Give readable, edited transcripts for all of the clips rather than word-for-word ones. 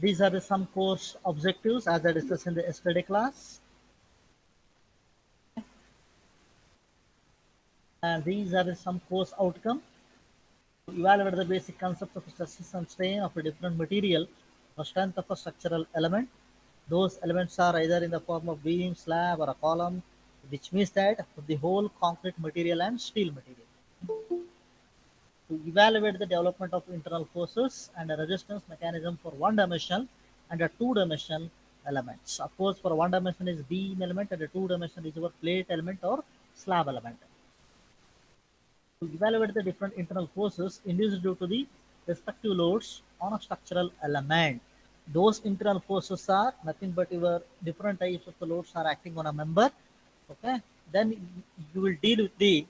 These are some course objectives as I discussed in the yesterday class. And these are some course outcome. Evaluate the basic concepts of stress and strain of a different material or strength of a structural element. Those elements are either in the form of beam, slab, or a column, which means that the whole concrete material and steel material. To evaluate the development of internal forces and a resistance mechanism for one dimensional and a two-dimensional elements. Of course, for one dimension is beam element and a two-dimensional is your plate element or slab element. To evaluate the different internal forces induced due to the respective loads on a structural element. Those internal forces are nothing but your different types of the loads are acting on a member. Okay, then you will deal with the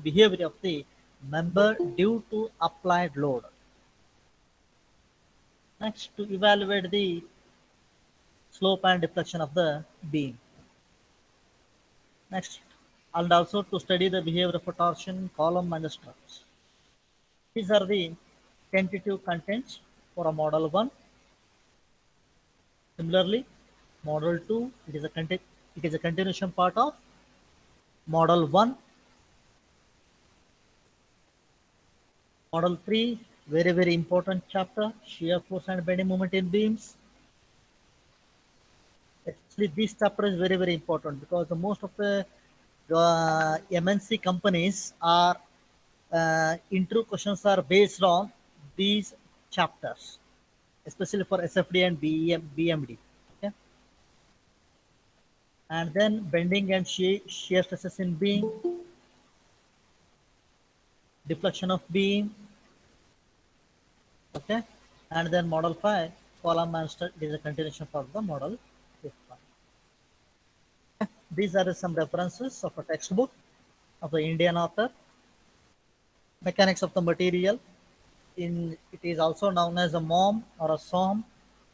behavior of the member due to applied load. Next, to evaluate the slope and deflection of the beam. Next, and also to study the behavior of a torsion column and the struts. These are the tentative contents for a model 1. Similarly, model 2, it is a continuation part of model 1. Model 3, very important chapter, shear force and bending moment in beams. Actually, this chapter is very important because the most of the MNC companies are interview questions are based on these chapters, especially for SFD and BMD. Okay, and then bending and shear stresses in beam, deflection of beam. Okay, and then model 5, column and strut is a continuation of the model 5. These are some references of a textbook of the Indian author. Mechanics of the material. It is also known as a MOM or a SOM.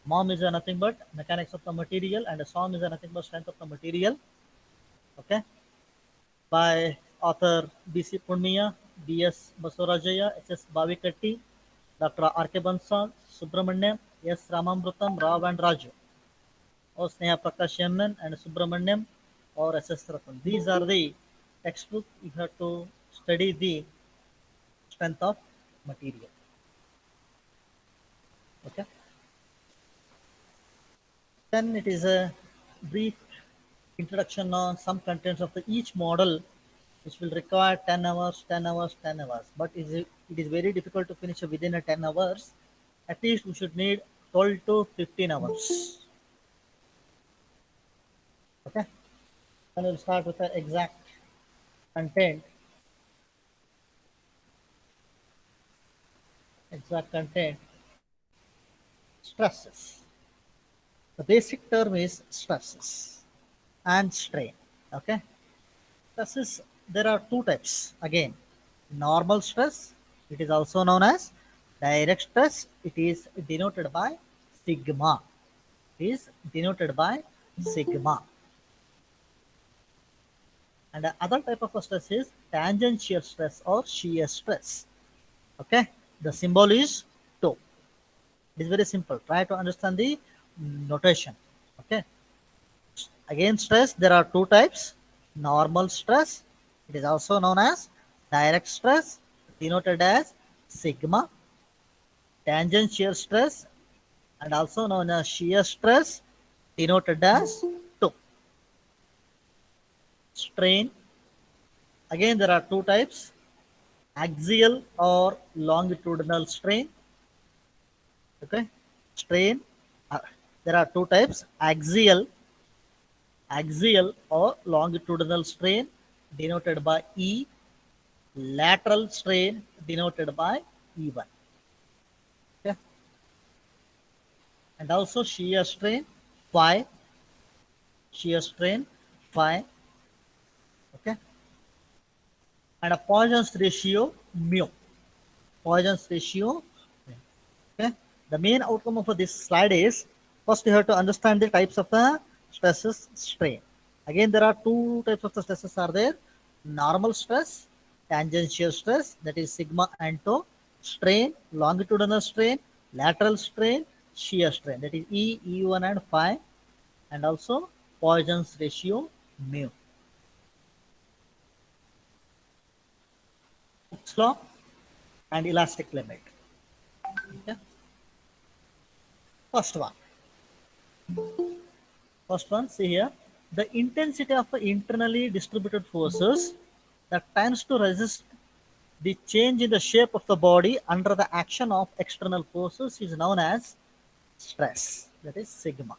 MOM is nothing but mechanics of the material, and a SOM is nothing but strength of the material. Okay, by author B.C. Purnia, B.S. Basurajaya, S.S. Bavikatti, Dr. R.K. Bansal, Subramanyam, S. Ramamrutam, Rao and Raju, or Sneha Prakash Yemman and Subramanyam, or S.S. Ratan. These are the textbook you have to study the strength of material. Okay. Then it is a brief introduction on some contents of each model, which will require 10 hours, 10 hours, 10 hours. But it is very difficult to finish within a 10 hours. At least we should need 12 to 15 hours. Okay. And we'll start with the exact content. Exact content. Stresses. The basic term is stresses and strain. Okay. Stresses, there are two types. Again, normal stress, it is also known as direct stress. It is denoted by sigma. It is denoted by sigma. And the other type of stress is tangential stress or shear stress. Okay, the symbol is tau. It is very simple. Try to understand the notation. Okay. Again, stress, there are two types. Normal stress, it is also known as direct stress, denoted as sigma. Tangential stress, and also known as shear stress, denoted as tau. Strain, again there are two types, axial or longitudinal strain. Okay, strain, there are two types, axial or longitudinal strain denoted by E, lateral strain denoted by E1. Okay. And also shear strain phi, okay, and a Poisson's ratio mu. Okay. The main outcome of this slide is, first you have to understand the types of the stresses, strain. Again, there are two types of the stresses are there. Normal stress, tangential stress, that is sigma and tau. Strain, longitudinal strain, lateral strain, shear strain, that is E, E1 and phi, and also Poisson's ratio mu. Hooke's law and elastic limit. Okay. First one. First one, see here. The intensity of internally distributed forces that tends to resist the change in the shape of the body under the action of external forces is known as stress. That is sigma.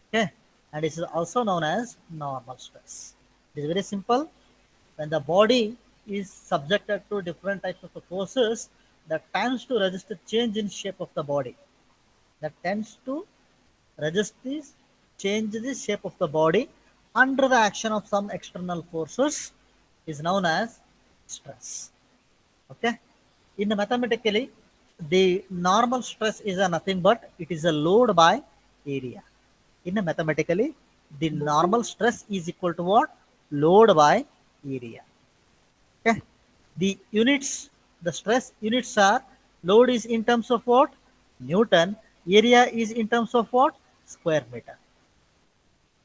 Okay. And it is also known as normal stress. It is very simple. When the body is subjected to different types of forces that tends to resist the change in shape of the body, that tends to resist this change the shape of the body under the action of some external forces is known as stress. Okay. In mathematically, the normal stress is a nothing but it is a load by area. In mathematically, the normal stress is equal to what? Load by area. Okay. The units, the stress units are load is in terms of what? Newton. Area is in terms of what? Square meter.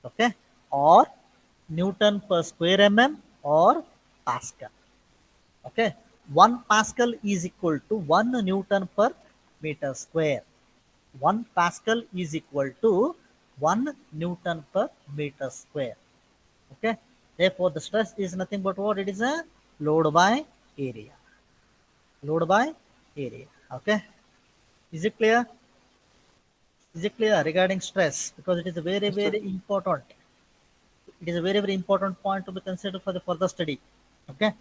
Okay. Or Newton per square mm or Pascal. Okay. 1 Pascal is equal to 1 Newton per meter square. 1 Pascal is equal to 1 Newton per meter square. Okay. Therefore, the stress is nothing but what? It is a load by area. Load by area. Okay. Is it clear? Is it clear regarding stress? Because it is a very, Yes, sir. very important. It is a very, very important point to be considered for the further study. Okay.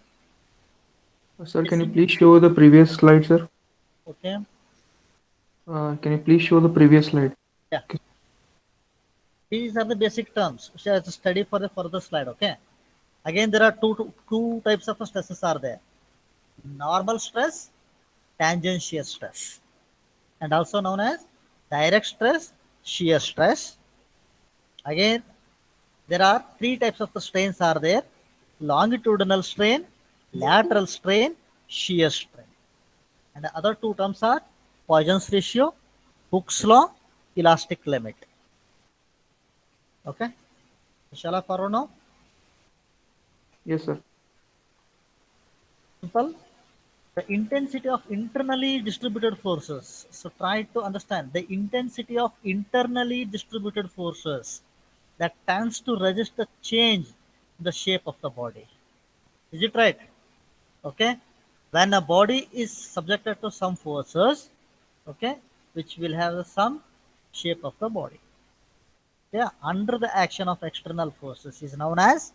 Sir, can you please show the previous slide, sir? Okay. Can you please show the previous slide? Yeah. Okay. These are the basic terms which I have to study for the further slide. Okay. Again, there are two types of stresses are there. Normal stress, tangential stress, and also known as direct stress, shear stress. Again, there are three types of the strains are there: longitudinal strain, lateral strain, shear strain. And the other two terms are Poisson's ratio, Hooke's law, elastic limit. Okay. Shall I follow now? Yes, sir. Simple. The intensity of internally distributed forces. So try to understand the intensity of internally distributed forces that tends to resist the change in the shape of the body. Is it right? Okay. When a body is subjected to some forces, okay, which will have some shape of the body. Yeah, under the action of external forces is known as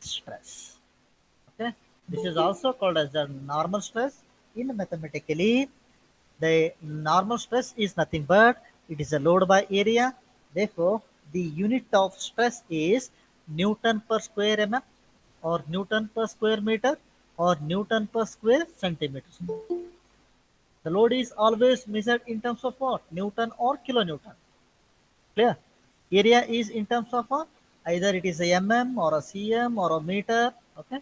stress. Okay, this is also called as the normal stress. In mathematically, the normal stress is nothing but it is a load by area. Therefore, the unit of stress is Newton per square mm or Newton per square meter or Newton per square centimeter. The load is always measured in terms of what? Newton or kilonewton. Clear? Area is in terms of either it is a mm or a cm or a meter. Okay.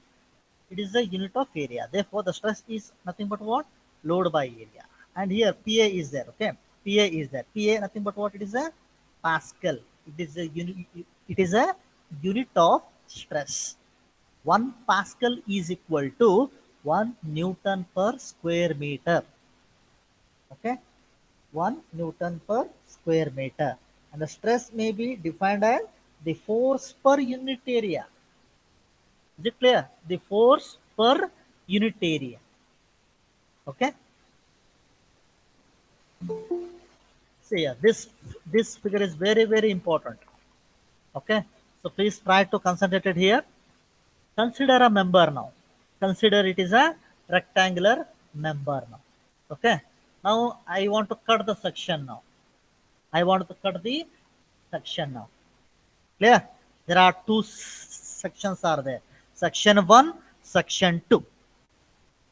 It is the unit of area. Therefore, the stress is nothing but what? Load by area. And here PA is there. Okay. PA is there. PA nothing but what? It is a Pascal. It is a unit. It is a unit of stress. 1 Pascal is equal to 1 Newton per square meter. Okay. 1 Newton per square meter. And the stress may be defined as the force per unit area. Is it clear? The force per unit area. Okay. See, yeah, this figure is very, very important. Okay. So please try to concentrate it here. Consider a member now. Consider it is a rectangular member now. Okay. Now I want to cut the section now. I want to cut the section now. Clear? There are two sections are there. Section 1, section 2.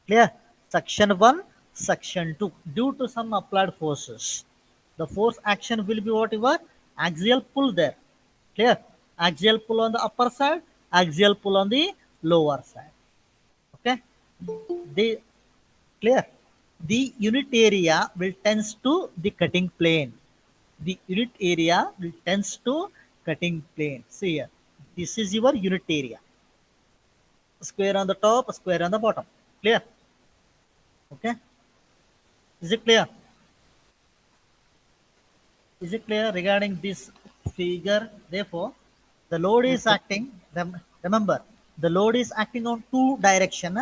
Clear? Section 1, section 2. Due to some applied forces, the force action will be whatever axial pull there. Clear? Axial pull on the upper side, axial pull on the lower side. Okay? The clear? the unit area will tends to the cutting plane. The unit area will tends to cutting plane. See here, this is your unit area. Square on the top, square on the bottom. Clear? Okay. Is it clear? Is it clear regarding this figure? Therefore, the load Yes, is sir. acting. Remember, the load is acting on two direction.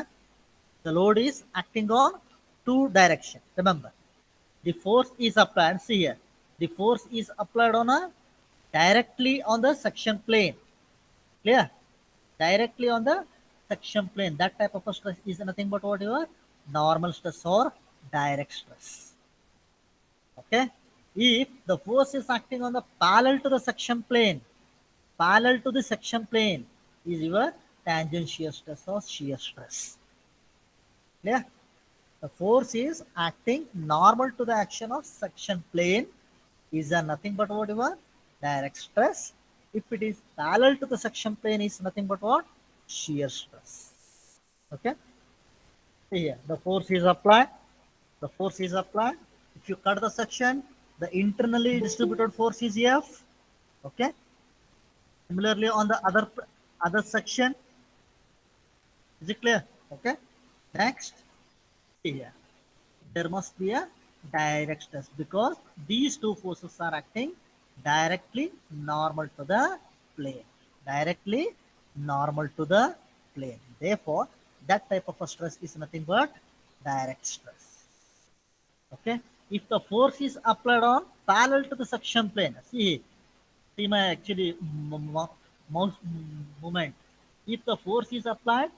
The load is acting on two direction. Remember, the force is applied. See here, the force is applied on a directly on the section plane. Clear? Directly on the section plane. That type of a stress is nothing but what your normal stress or direct stress. Okay. If the force is acting on the parallel to the section plane, parallel to the section plane is your tangent shear stress or shear stress. Clear? The force is acting normal to the action of section plane is nothing but what your direct stress. If it is parallel to the section plane is nothing but what? Shear stress. Okay. Here the force is applied. The force is applied. If you cut the section, the internally distributed force is F. Okay. Similarly, on the other section, is it clear? Okay. Next, see here. There must be a direct stress because these two forces are acting directly normal to the plane. Directly normal to the plane. Therefore, that type of a stress is nothing but direct stress. Okay. If the force is applied on parallel to the suction plane, see my actually mouse movement. If the force is applied,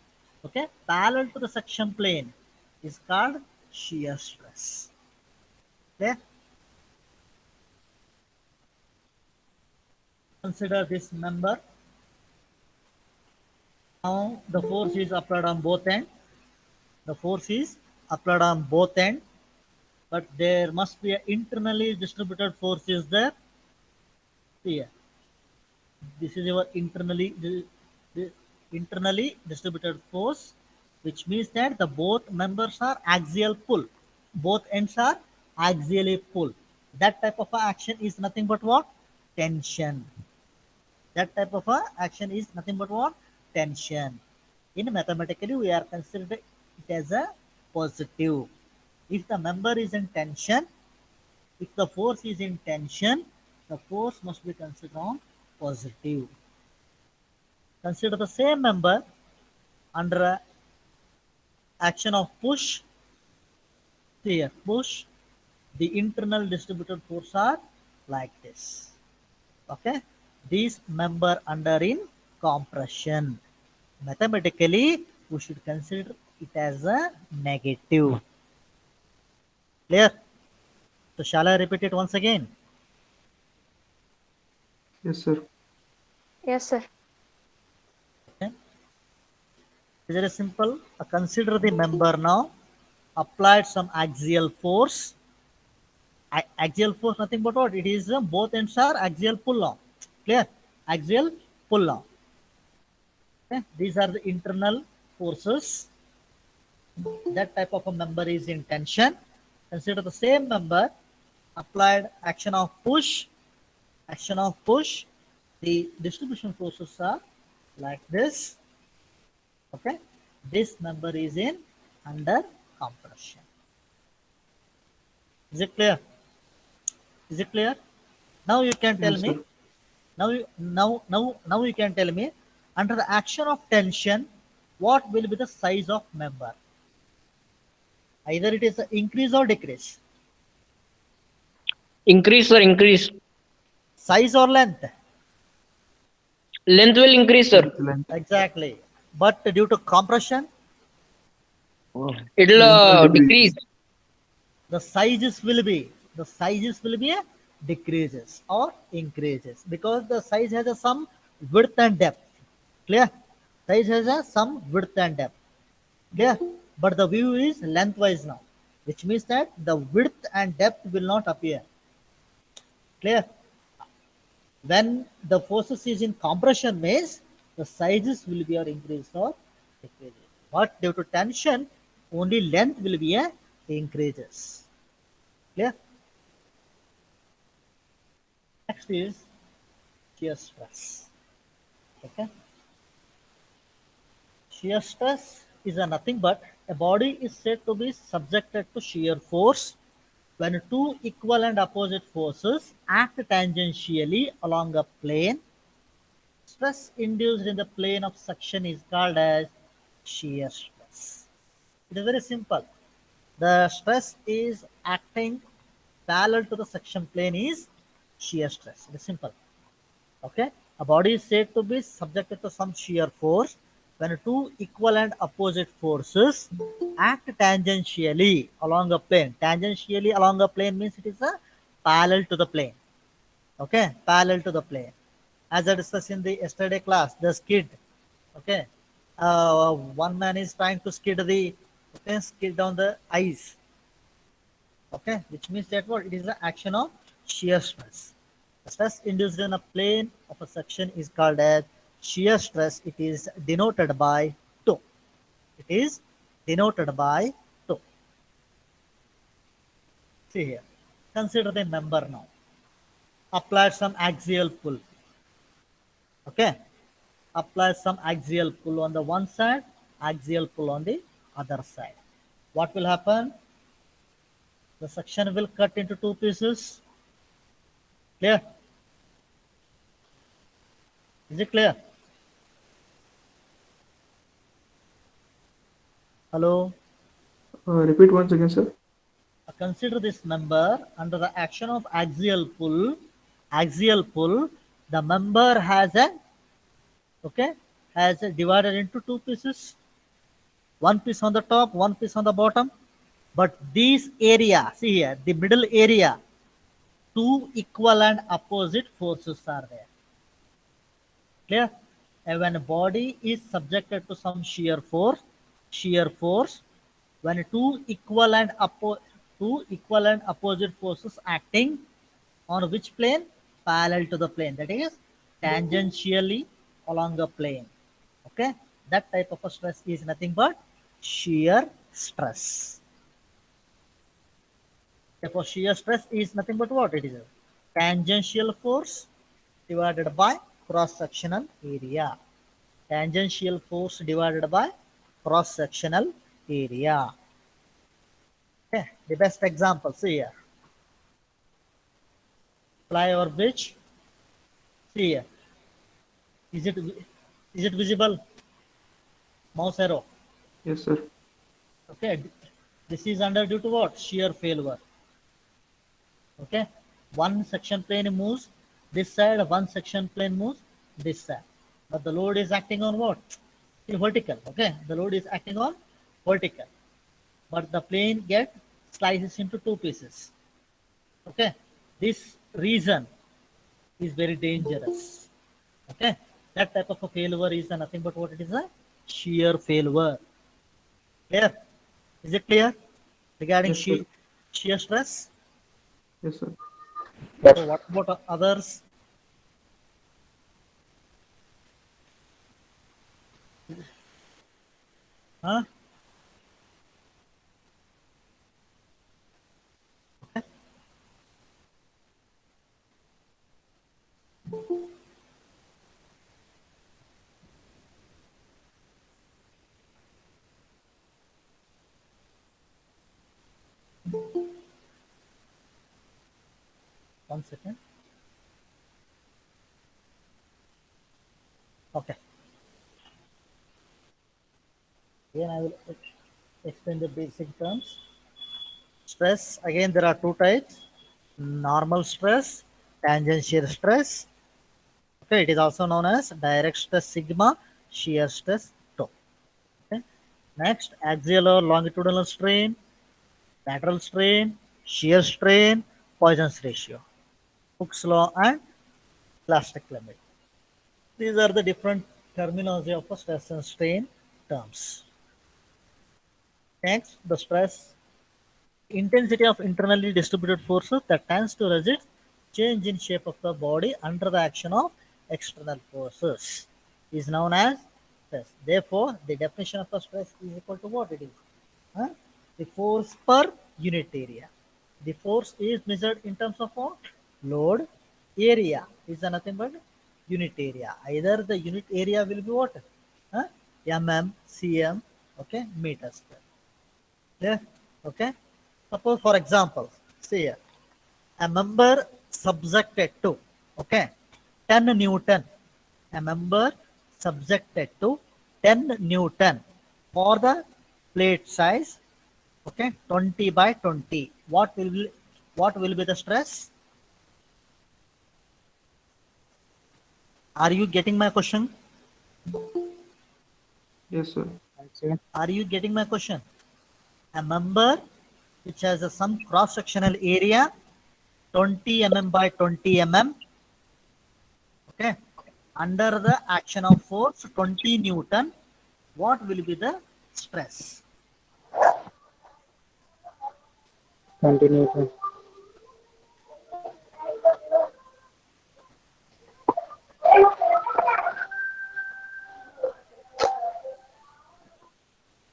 okay, parallel to the suction plane is called shear stress. Okay. Consider this member. Now the force is applied on both ends. The force is applied on both ends, but there must be an internally distributed force is there. Here, this is your internally distributed force, which means that the both members are axial pull. Both ends are axially pull. That type of action is nothing but what? Tension. That type of action is nothing but what? Tension. In mathematically, we are considering it as a positive. If the member is in tension, if the force is in tension, the force must be considered on positive. Consider the same member under action of push. Here, push. The internal distributed force are like this. Okay. These member under in compression. Mathematically, we should consider it as a negative. Clear? So shall I repeat it once again? Yes, sir. Yes, sir. Okay. Is very simple. Consider the member now. Applied some axial force. Axial force nothing but what? It is both ends are axial pull on. Clear? Axial pull on. Okay. These are the internal forces. That type of a member is in tension. Consider the same member. Applied action of push. Action of push. The distribution forces are like this. Okay. This member is in under compression. Is it clear? Is it clear? Now you can tell Yes, me. sir. Now you can tell me under the action of tension, what will be the size of member? Either it is a increase or decrease. Increase, sir, increase. Size or length? Length will increase, sir. Length. Exactly. But due to compression, It'll Length will decrease. the sizes will be a decreases or increases because the size has a some width and depth. Clear? Size has a some width and depth. Clear? But the view is lengthwise now, which means that the width and depth will not appear. Clear? When the forces is in compression means the sizes will be or increased or decreased. But due to tension, only length will be a increases. Clear? Next is shear stress. Okay. Shear stress is a nothing but a body is said to be subjected to shear force when two equal and opposite forces act tangentially along a plane. Stress induced in the plane of suction is called as shear stress. It is very simple. The stress is acting parallel to the suction plane is shear stress. It is simple. Okay. A body is said to be subjected to some shear force when two equal and opposite forces act tangentially along a plane. Tangentially along a plane means it is a parallel to the plane. Okay, parallel to the plane. As I discussed in the yesterday class, the skid. Okay, one man is trying to skid down the ice. Okay, which means that what it is the action of shear stress. The stress induced in a plane of a section is called as shear stress. It is denoted by tau. It is denoted by tau. See here. Consider the member now. Apply some axial pull. Okay. Apply some axial pull on the one side, axial pull on the other side. What will happen? The section will cut into two pieces. Clear? Is it clear? Hello? Repeat once again, sir. Consider this member under the action of axial pull. Axial pull, the member has divided into two pieces. One piece on the top, one piece on the bottom. But this area, see here, the middle area, two equal and opposite forces are there. Clear? And when a body is subjected to some shear force, when two equal and opposite forces acting on which plane? Parallel to the plane. That is tangentially along the plane. Okay? That type of a stress is nothing but shear stress. Therefore, shear stress is nothing but what? It is a tangential force divided by cross-sectional area. Tangential force divided by cross-sectional area. Okay, the best example, see here. Flyover bridge. See here. Is it visible? Mouse arrow. Yes, sir. Okay, this is under due to what? Shear failure. Okay, one section plane moves this side, one section plane moves this side. But the load is acting on what? Vertical. Okay, the load is acting on vertical. But the plane gets slices into two pieces. Okay, this reason is very dangerous. Okay, that type of a failure is nothing but what it is a shear failure. Clear? Is it clear regarding Yes, sir. shear stress? Yes, sir. So what about others? Huh? One second. Okay. Again, I will explain the basic terms. Stress, again, there are two types. Normal stress, tangential stress. Okay, it is also known as direct stress sigma, shear stress tau. Okay. Next, axial or longitudinal strain, lateral strain, shear strain, Poisson's ratio, Hooke's law, and elastic limit. These are the different terminology of the stress and strain terms. Next, the stress intensity of internally distributed forces that tends to resist change in shape of the body under the action of external forces is known as stress. Therefore, the definition of the stress is equal to what it is? Huh? The force per unit area. The force is measured in terms of what? Load. Area is nothing but unit area. Either the unit area will be what? Huh? Mm, cm, okay, meter square. Clear? Okay. Suppose for example, see here, a member subjected to, okay, 10 Newton, a member subjected to 10 Newton for the plate size, okay, 20 by 20. What will be the stress? Are you getting my question? Yes, sir. Are you getting my question? A member which has some cross-sectional area 20 mm by 20 mm, okay, under the action of force 20 Newton, what will be the stress? Continue.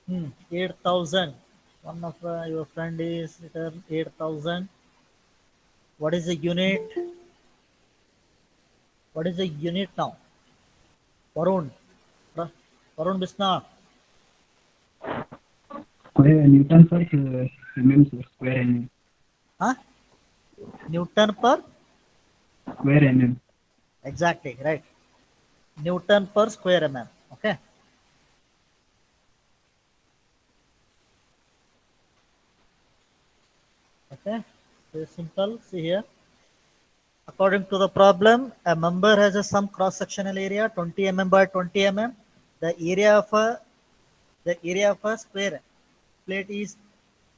Hmm, 8,000. One of your friend is written 8,000. What is the unit? What is the unit now? Varun. Varun Bisna. Newton per mm sir, square mm. Huh? Newton per? Square mm. Exactly, right. Newton per square mm. Okay. Okay. Very simple. See here. According to the problem, a member has some cross-sectional area 20 mm by 20 mm. The area of a square plate is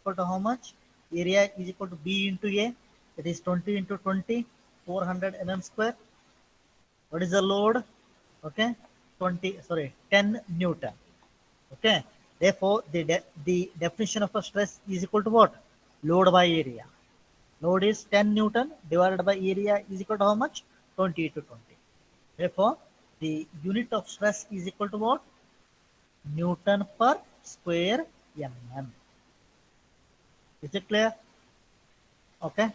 equal to how much? Area is equal to B into A. It is 20 into 20, 400 mm square. What is the load? Okay, 10 Newton. Okay, therefore the definition of a stress is equal to what? Load by area. Load is 10 Newton divided by area is equal to how much? 20 to 20. Therefore, the unit of stress is equal to what? Newton per square mm. Is it clear? Okay.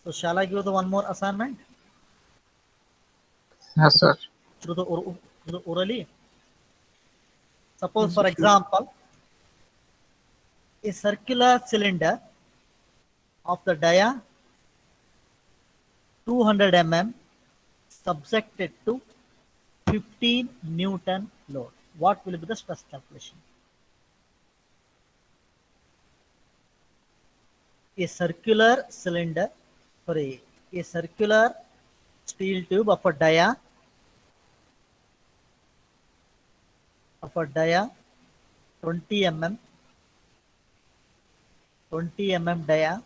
So shall I give the one more assignment Yes, sir. through the orally? Suppose Yes, for sir, sure. example, a circular cylinder of the dia 200 mm subjected to 15 Newton load. What will be the stress calculation? A circular cylinder, a circular steel tube of a dia 20 mm 20 mm dia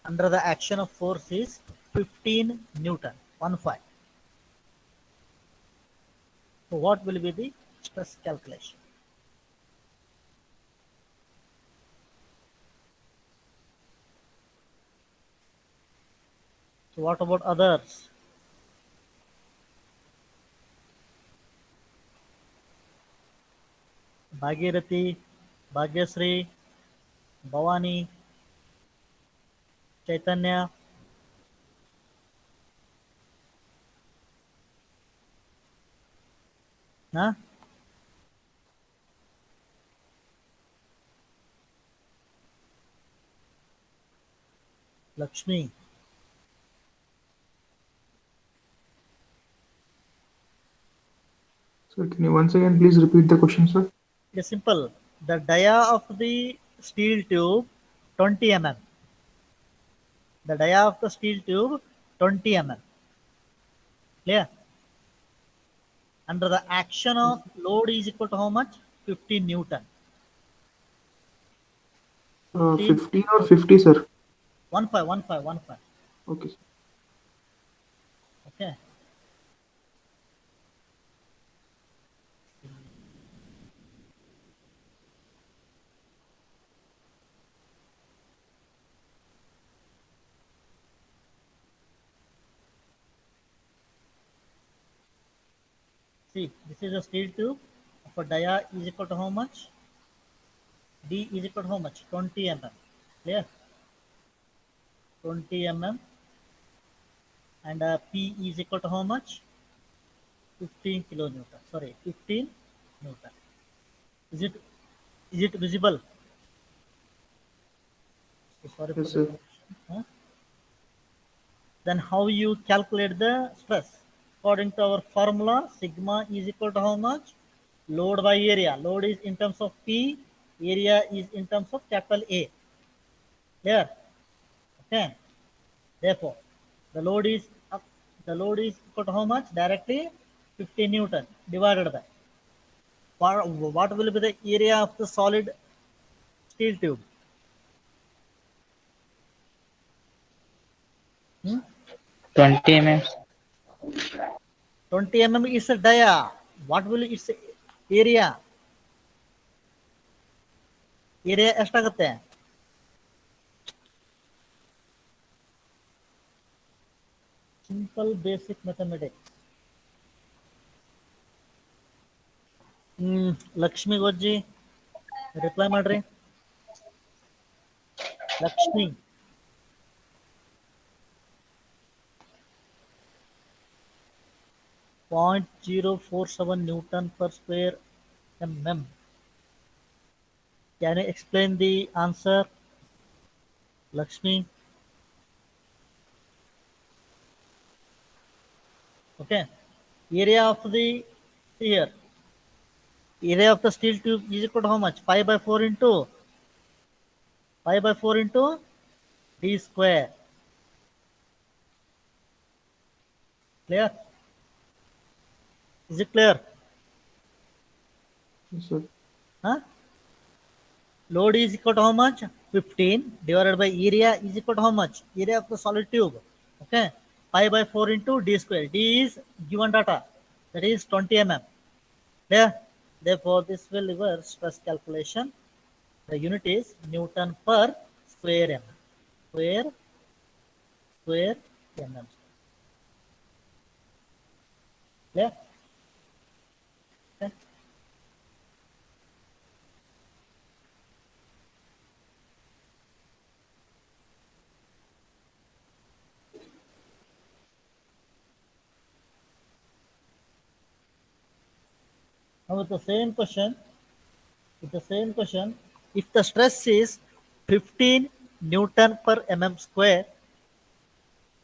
under the action of force is 15 Newton, 15. So what will be the stress calculation? So what about others? Bhagirathi, Bhagyasri, Bhavani, Chaitanya. Huh? Lakshmi. Sir, can you once again please repeat the question, sir? It is simple. The dia of the steel tube 20 mm. The dia of the steel tube 20 mm. Clear? Under the action of load is equal to how much? 15 Newton. 15, 15 or 50, sir? 15. Okay, sir. Okay. See, this is a steel tube of a dia is equal to how much? D is equal to how much? 20 mm. Clear? 20 mm. And P is equal to how much? 15 kilonewton. Sorry, 15 Newton. Is it visible? Sorry for Yes, the sir. confusion. Huh? Then how you calculate the stress? According to our formula, sigma is equal to how much? Load by area. Load is in terms of P, area is in terms of capital A. Clear? Okay. Therefore, the load is equal to how much? Directly 15 Newton divided by what will be the area of the solid steel tube? 20 mm. 20 mm is a dia. What will its area? Area ಎಷ್ಟಾಗುತ್ತೆ? Simple basic mathematics. Lakshmi Gojji reply ಮಾಡ್ರಿ. Lakshmi .047 Newton per square mm. Can you explain the answer, Lakshmi? Okay. Area of the here. Area of the steel tube is equal to how much? 5 by 4 into D square. Clear? Is it clear? Yes, sir. Huh? Load is equal to how much? 15 divided by area is equal to how much? Area of the solid tube. Okay. 5 by 4 into D square. D is given data. That is 20 mm. Clear? Therefore, this will reverse stress calculation. The unit is Newton per square mm. Square mm. Clear? Okay. Now with the same question, if the stress is 15 Newton per mm square,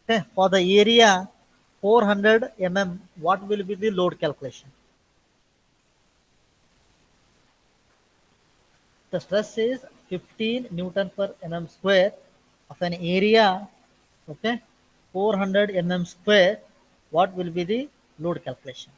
okay, for the area 400 mm, what will be the load calculation? The stress is 15 Newton per mm square of an area, okay, 400 mm square, what will be the load calculation?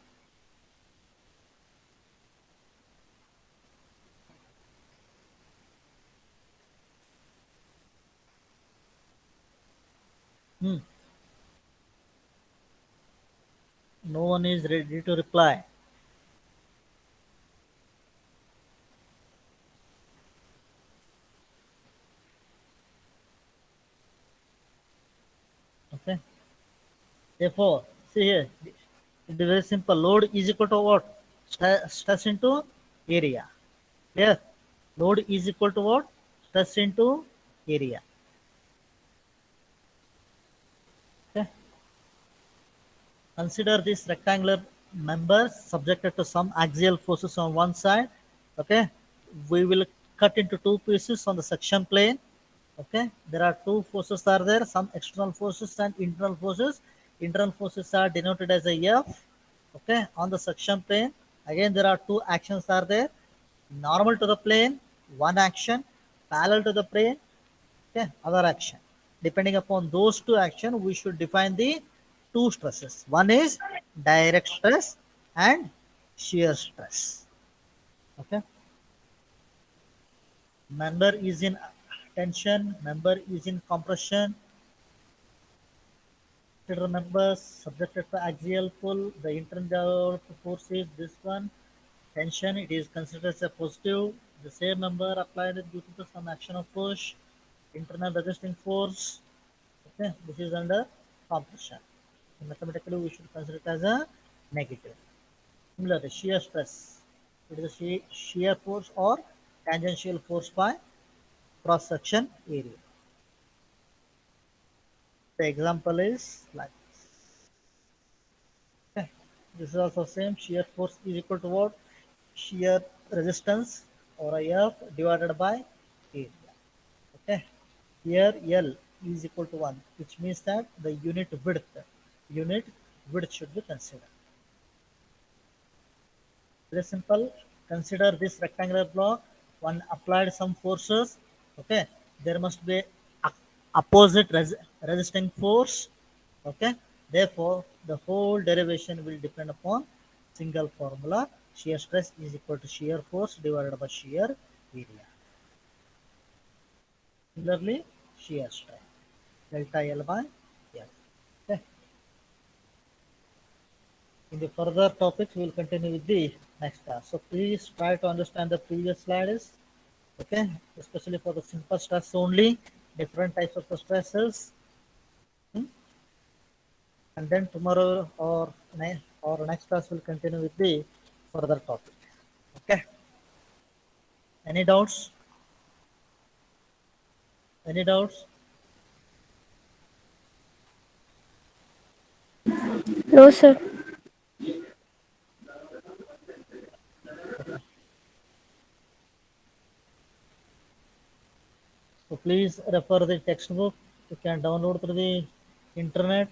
No one is ready to reply. Okay. Therefore, see here, it is very simple. Load is equal to what? Stress into area. Yes. Load is equal to what? Stress into area. Okay. Consider this rectangular member subjected to some axial forces on one side. Okay. We will cut into two pieces on the section plane. Okay. There are two forces are there, some external forces and internal forces. Internal forces are denoted as a F. Okay. On the section plane, again there are two actions are there. Normal to the plane, one action. Parallel to the plane, okay, other action. Depending upon those two actions, we should define the two stresses. One is direct stress and shear stress. Okay. Member is in tension, member is in compression. Consider members subjected to axial pull. The internal force is this one. Tension, it is considered as a positive. The same member applied due to some action of push. Internal resisting force. Okay, this is under compression. Mathematically, we should consider it as a negative. Similarly, shear stress. It is a shear force or tangential force by cross section area. The example is like this. Okay. This is also same. Shear force is equal to what? Shear resistance or F divided by area. Okay. Here L is equal to 1, which means that the unit width should be considered. Very simple. Consider this rectangular block. One applied some forces. Okay. There must be opposite resisting force. Okay. Therefore, the whole derivation will depend upon single formula. Shear stress is equal to shear force divided by shear area. Similarly, shear strain delta L by L. Okay. In the further topics, we will continue with the next class. So please try to understand the previous slides. Okay, especially for the simple stress only, different types of the stresses. And then tomorrow or next class will continue with the further topic. Okay. Any doubts? Any doubts? No, sir. Okay. So please refer the textbook. You can download through the internet.